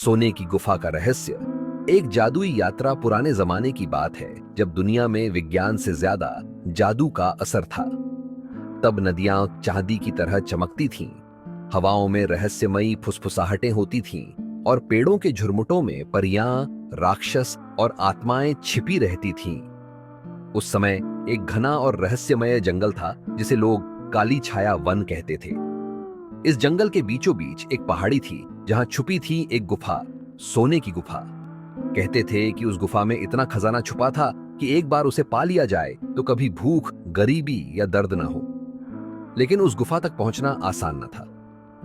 सोने की गुफा का रहस्य। एक जादुई यात्रा पुराने जमाने की बात है, जब दुनिया में विज्ञान से ज्यादा जादू का असर था। तब नदियां चांदी की तरह चमकती थीं, हवाओं में रहस्यमयी फुसफुसाहटें होती थीं और पेड़ों के झुरमुटों में परियां, राक्षस और आत्माएं छिपी रहती थीं। उस समय एक घना और रहस्यमय जंगल था, जिसे लोग काली छाया वन कहते थे। इस जंगल के बीचों बीच एक पहाड़ी थी, जहां छुपी थी एक गुफा, सोने की गुफा। कहते थे कि उस गुफा में इतना खजाना छुपा था कि एक बार उसे पा लिया जाए तो कभी भूख, गरीबी या दर्द ना हो। लेकिन उस गुफा तक पहुंचना आसान न था।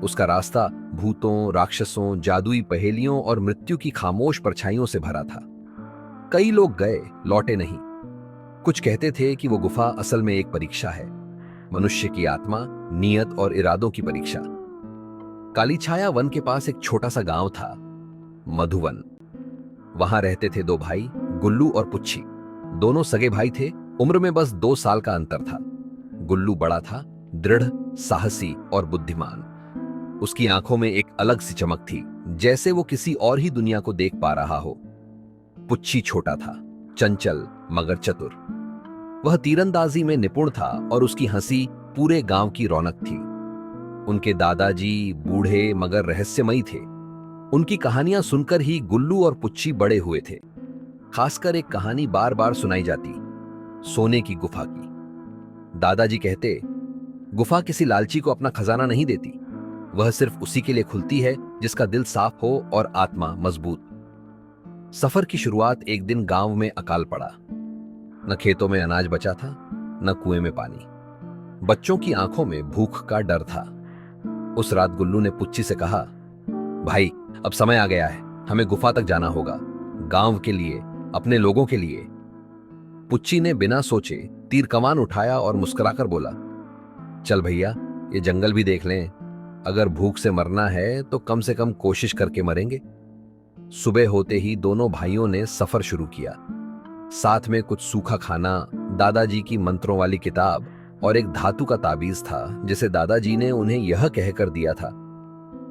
उसका रास्ता भूतों, राक्षसों, जादुई पहेलियों और मृत्यु की खामोश परछाइयों से भरा था। कई लोग गए, लौटे नहीं। कुछ कहते थे कि वो गुफा असल में एक परीक्षा है, मनुष्य की आत्मा, नियत और इरादों की परीक्षा। काली छाया वन के पास एक छोटा सा गांव था, मधुवन। वहां रहते थे दो भाई, गुल्लू और पुच्छी। दोनों सगे भाई थे, उम्र में बस 2 साल का अंतर था। गुल्लू बड़ा था, दृढ़, साहसी और बुद्धिमान। उसकी आंखों में एक अलग सी चमक थी, जैसे वो किसी और ही दुनिया को देख पा रहा हो। पुच्छी छोटा था, चंचल मगर चतुर। वह तीरंदाजी में निपुण था और उसकी हंसी पूरे गांव की रौनक थी। उनके दादाजी बूढ़े मगर रहस्यमयी थे। उनकी कहानियां सुनकर ही गुल्लू और पुच्छी बड़े हुए थे। खासकर एक कहानी बार बार सुनाई जाती, सोने की गुफा की। दादाजी कहते, गुफा किसी लालची को अपना खजाना नहीं देती, वह सिर्फ उसी के लिए खुलती है जिसका दिल साफ हो और आत्मा मजबूत। सफर की शुरुआत एक दिन गांव में अकाल पड़ा। न खेतों में अनाज बचा था, न कुएं में पानी। बच्चों की आंखों में भूख का डर था। उस रात गुल्लू ने पुच्छी से कहा, भाई अब समय आ गया है, हमें गुफा तक जाना होगा, गांव के लिए, अपने लोगों के लिए। पुच्छी ने बिना सोचे तीर कमान उठाया और मुस्कुराकर बोला, चल भैया, ये जंगल भी देख लें। अगर भूख से मरना है तो कम से कम कोशिश करके मरेंगे। सुबह होते ही दोनों भाइयों ने सफर शुरू किया। साथ में कुछ सूखा खाना, दादाजी की मंत्रों वाली किताब और एक धातु का ताबीज था, जिसे दादाजी ने उन्हें यह कहकर दिया था,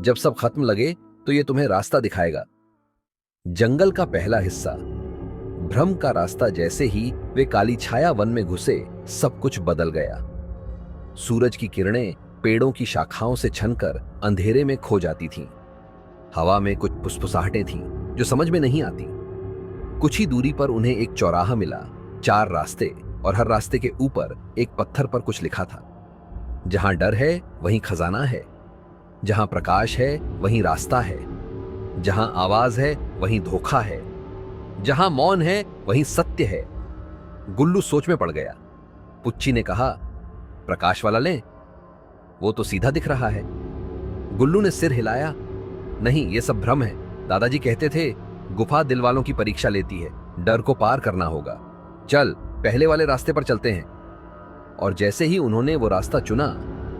जब सब खत्म लगे तो ये तुम्हें रास्ता दिखाएगा। जंगल का पहला हिस्सा, भ्रम का रास्ता। जैसे ही वे काली छाया वन में घुसे, सब कुछ बदल गया। सूरज की किरणें पेड़ों की शाखाओं से छनकर अंधेरे में खो जाती थीं। हवा में कुछ फुसफुसाहटें थीं जो समझ में नहीं आती। कुछ ही दूरी पर उन्हें एक चौराहा मिला, 4 रास्ते, और हर रास्ते के ऊपर एक पत्थर पर कुछ लिखा था। जहां डर है वहीं खजाना है, जहां प्रकाश है वहीं रास्ता है, जहां आवाज है वहीं धोखा है, जहां मौन है वहीं सत्य है। गुल्लू सोच में पड़ गया। पुच्छी ने कहा, प्रकाश वाला लें, वो तो सीधा दिख रहा है। गुल्लू ने सिर हिलाया, नहीं, ये सब भ्रम है। दादाजी कहते थे, गुफा दिल वालों की परीक्षा लेती है, डर को पार करना होगा। चल, पहले वाले रास्ते पर चलते हैं। और जैसे ही उन्होंने वो रास्ता चुना,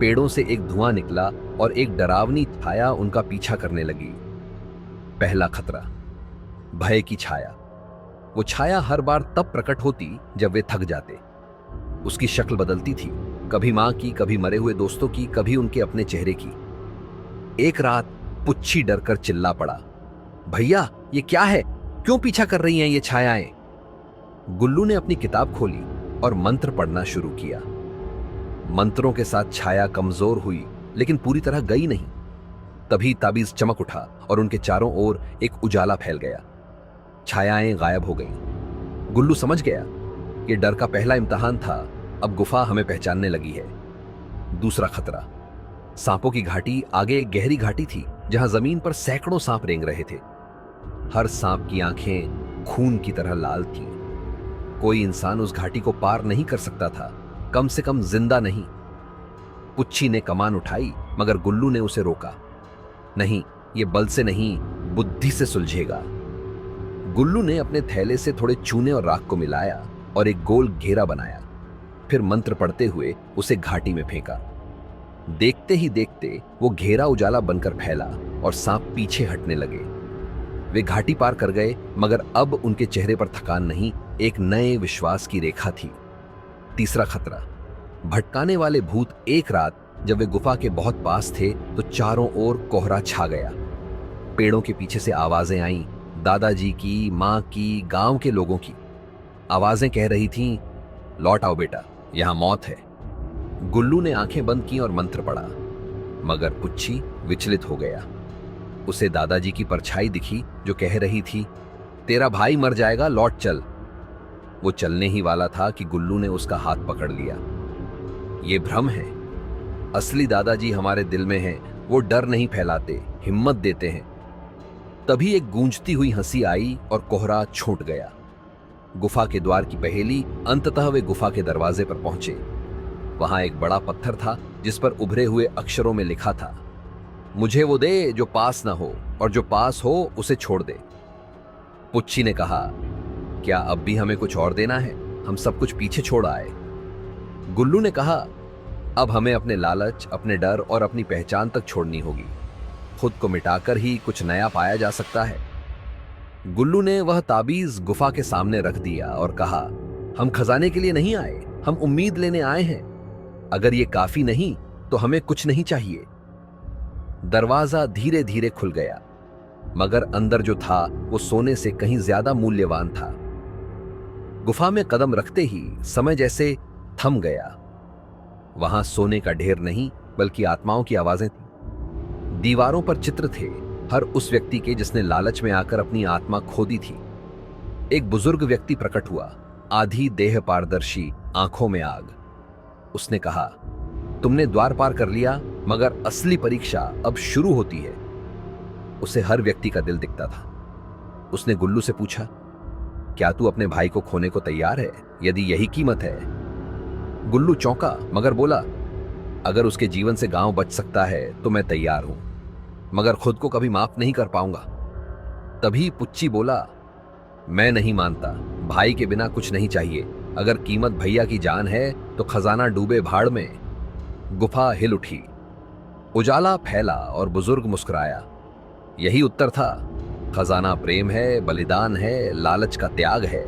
पेड़ों से एक धुआं निकला और एक डरावनी छाया उनका पीछा करने लगी। पहला खतरा, भय की छाया। वो छाया हर बार तब प्रकट होती जब वे थक जाते। उसकी शक्ल बदलती थी, कभी मां की, कभी मरे हुए दोस्तों की, कभी उनके अपने चेहरे की। एक रात पुच्छी डरकर चिल्ला पड़ा, भैया ये क्या है, क्यों पीछा कर रही हैं ये छायाएं? गुल्लू ने अपनी किताब खोली और मंत्र पढ़ना शुरू किया। मंत्रों के साथ छाया कमजोर हुई, लेकिन पूरी तरह गई नहीं। तभी ताबीज चमक उठा और उनके चारों ओर एक उजाला फैल गया। छायाएं गायब हो गईं। गुल्लू समझ गया, ये डर का पहला इम्तिहान था, अब गुफा हमें पहचानने लगी है। दूसरा खतरा, सांपों की घाटी। आगे एक गहरी घाटी थी, जहां जमीन पर सैकड़ों सांप रेंग रहे थे। हर सांप की आंखें खून की तरह लाल थीं। कोई इंसान उस घाटी को पार नहीं कर सकता था, कम से कम जिंदा नहीं। पुच्छी ने कमान उठाई, मगर गुल्लू ने उसे रोका, नहीं, ये बल से नहीं, बुद्धि से सुलझेगा। गुल्लू ने अपने थैले से थोड़े चूने और राख को मिलाया और एक गोल घेरा बनाया। फिर मंत्र पढ़ते हुए उसे घाटी में फेंका। देखते ही देखते वो घेरा उजाला बनकर फैला और सांप पीछे हटने लगे। वे घाटी पार कर गए, मगर अब उनके चेहरे पर थकान नहीं, एक नए विश्वास की रेखा थी। तीसरा खतरा, भटकाने वाले भूत। एक रात जब वे गुफा के बहुत पास थे तो चारों ओर कोहरा छा गया। पेड़ों के पीछे से आवाजें आईं, दादाजी की, माँ की, गांव के लोगों की। आवाजें कह रही थीं, लौट आओ बेटा, यहां मौत है। गुल्लू ने आंखें बंद की और मंत्र पढ़ा, मगर पुच्छी विचलित हो गया। उसे दादाजी की परछाई दिखी जो कह रही थी, तेरा भाई मर जाएगा, लौट चल। वो चलने ही वाला था कि गुल्लू ने उसका हाथ पकड़ लिया। ये भ्रम है, असली दादाजी हमारे दिल में हैं। वो डर नहीं फैलाते, हिम्मत देते हैं। तभी एक गूंजती हुई हंसी आई और कोहरा छूट गया। गुफा के द्वार की पहेली, अंततः वे गुफा के दरवाजे पर पहुंचे। वहां एक बड़ा पत्थर था जिस पर उभरे हुए अक्षरों में लिखा था, मुझे वो दे जो पास ना हो, और जो पास हो उसे छोड़ दे। पुच्छी ने कहा, क्या अब भी हमें कुछ और देना है? हम सब कुछ पीछे छोड़ आए। गुल्लू ने कहा, अब हमें अपने लालच, अपने डर और अपनी पहचान तक छोड़नी होगी। खुद को मिटाकर ही कुछ नया पाया जा सकता है। गुल्लू ने वह ताबीज गुफा के सामने रख दिया और कहा, हम खजाने के लिए नहीं आए, हम उम्मीद लेने आए हैं। अगर ये काफी नहीं तो हमें कुछ नहीं चाहिए। दरवाजा धीरे धीरे खुल गया, मगर अंदर जो था वो सोने से कहीं ज्यादा मूल्यवान था। गुफा में कदम रखते ही समय जैसे थम गया। वहां सोने का ढेर नहीं, बल्कि आत्माओं की आवाजें थीं। दीवारों पर चित्र थे, हर उस व्यक्ति के जिसने लालच में आकर अपनी आत्मा खो दी थी। एक बुजुर्ग व्यक्ति प्रकट हुआ, आधी देह पारदर्शी, आंखों में आग। उसने कहा, तुमने द्वार पार कर लिया, मगर असली परीक्षा अब शुरू होती है। उसे हर व्यक्ति का दिल दिखता था। उसने गुल्लू से पूछा, क्या तू अपने भाई को खोने को तैयार है, यदि यही कीमत है? गुल्लू चौंका, मगर बोला, अगर उसके जीवन से गांव बच सकता है तो मैं तैयार हूं, मगर खुद को कभी माफ नहीं कर पाऊंगा। तभी पुच्ची बोला, मैं नहीं मानता, भाई के बिना कुछ नहीं चाहिए। अगर कीमत भैया की जान है तो खजाना डूबे भाड़ में। गुफा हिल उठी, उजाला फैला और बुजुर्ग मुस्कुराया। यही उत्तर था, खजाना प्रेम है, बलिदान है, लालच का त्याग है।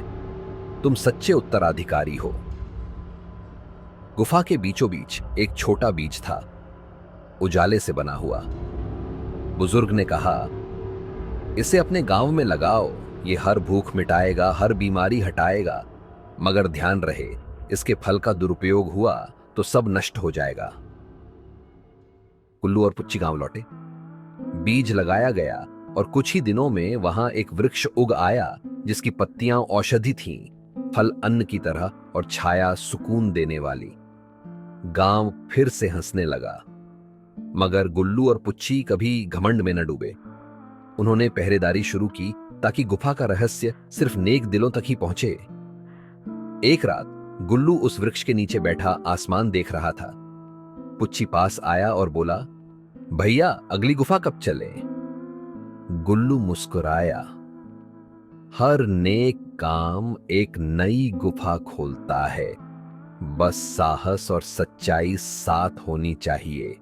तुम सच्चे उत्तराधिकारी हो। गुफा के बीचों बीच एक छोटा बीज था, उजाले से बना हुआ। बुजुर्ग ने कहा, इसे अपने गांव में लगाओ, ये हर भूख मिटाएगा, हर बीमारी हटाएगा। मगर ध्यान रहे, इसके फल का दुरुपयोग हुआ तो सब नष्ट हो जाएगा। कुल्लू और पुच्ची गांव लौटे। बीज लगाया गया और कुछ ही दिनों में वहां एक वृक्ष उग आया जिसकी पत्तियां औषधि थीं, फल अन्न की तरह और छाया सुकून देने वाली। गांव फिर से हंसने लगा, मगर गुल्लू और पुच्ची कभी घमंड में न डूबे। उन्होंने पहरेदारी शुरू की ताकि गुफा का रहस्य सिर्फ नेक दिलों तक ही पहुंचे। एक रात गुल्लू उस वृक्ष के नीचे बैठा आसमान देख रहा था। पुच्ची पास आया और बोला, भैया अगली गुफा कब चले? गुल्लू मुस्कुराया, हर नेक काम एक नई गुफा खोलता है, बस साहस और सच्चाई साथ होनी चाहिए।